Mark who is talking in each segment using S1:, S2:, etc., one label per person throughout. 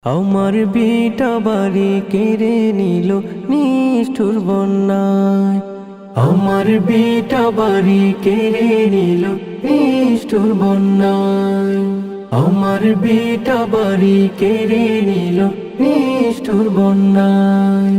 S1: আমার বিটা বাড়ি কেড়ে নিল নিষ্ঠুর বন্যায়। আমার বিটা বাড়ি কেড়ে নিল নিষ্ঠুর বন্যায়। আমার বিটা বাড়ি কেড়ে নিল নিষ্ঠুর বন্যায়।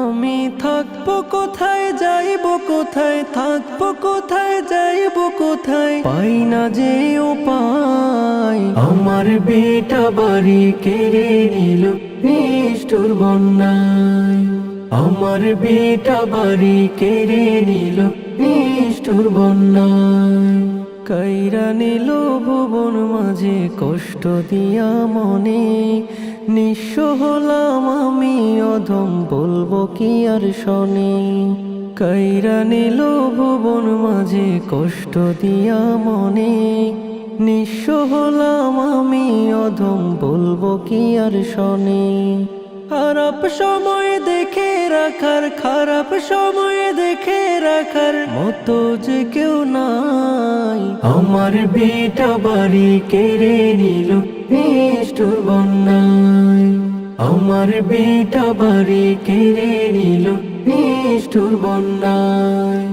S1: আমি থাকবো কোথায়, যাইব কোথায়, থাকবো কোথায়, যাইব কোথায়, পাই না যে উপায়। আমার বেটা বাড়ি কেড়ে নিল নিষ্ঠুর বন্যায়। আমার বেটা বাড়ি কেড়ে নিল নিষ্ঠুর বন্যায়। কাইরা নিল ভুবন মাঝে কষ্ট দিয়া মনে, নিঃস্ব হলাম আমি অধম, বলবো কি আর শোনে। কাইরা নিল ভুবন মাঝে কষ্ট দিয়া মনে, নিঃস্ব হলাম আমি অধম, বলবো কি আর শোনে। খারাপ সময় দেখে রাখার, খারাপ সময় দেখে রাখার মতো যে কেউ নাই। আমার বেটা বাড়ি কেড়ে নিল নিষ্ঠুর বন্যায়। আমার বেটা বাড়ি কেড়ে নিল নিষ্ঠুর বন্যায়।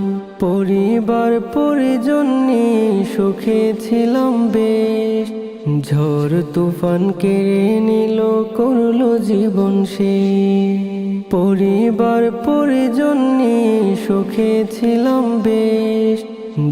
S1: পরিবার পরিজন নিয়ে সুখে ছিলাম বেশ, ঝড় তুফান কেড়ে নিল করলো জীবন শেষ। পরিবার পরিজন নিয়ে সুখে ছিলাম বেশ,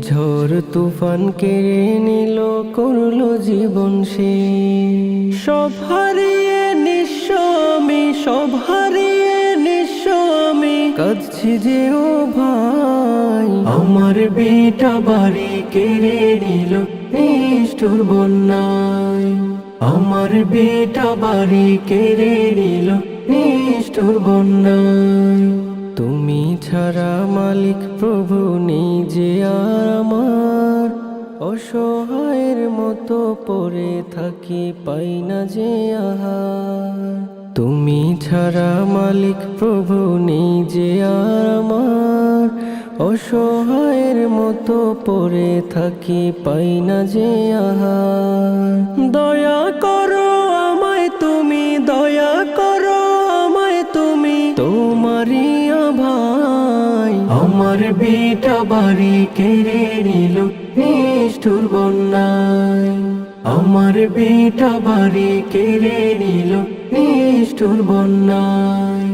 S1: ঝড় তুফান কেড়ে নিল করলো জীবন শেষ। সব হারিয়ে নিঃস্ব আমি, সব হারিয়ে নিঃস্ব আমি, কাঁদছি যে ও ভাই। আমার বেটা বাড়ি কেড়ে নিল নিষ্ঠুর বন্যায়। আমার বেটা বাড়ি কেড়ে নিল নিষ্ঠুর বন্যায়। তুমি ছাড়া মালিক প্রভু নেই যে আর আমার, অসহায়ের মতো পড়ে থাকি পাই না যে আহার। তুমি ছাড়া মালিক প্রভু নেই যে আর আমার, অসহায়ের মতো পড়ে থাকি পাই না যে আহার। দয়া করো আমায় তুমি, দয়া করো আমায় তুমি, তোমারই ভাই। আমার বেটা বাড়ি কেড়ে নিল নিষ্ঠুর বন্যায়। আমার বেটা বাড়ি কেড়ে নিল নিষ্ঠুর বন্যায়।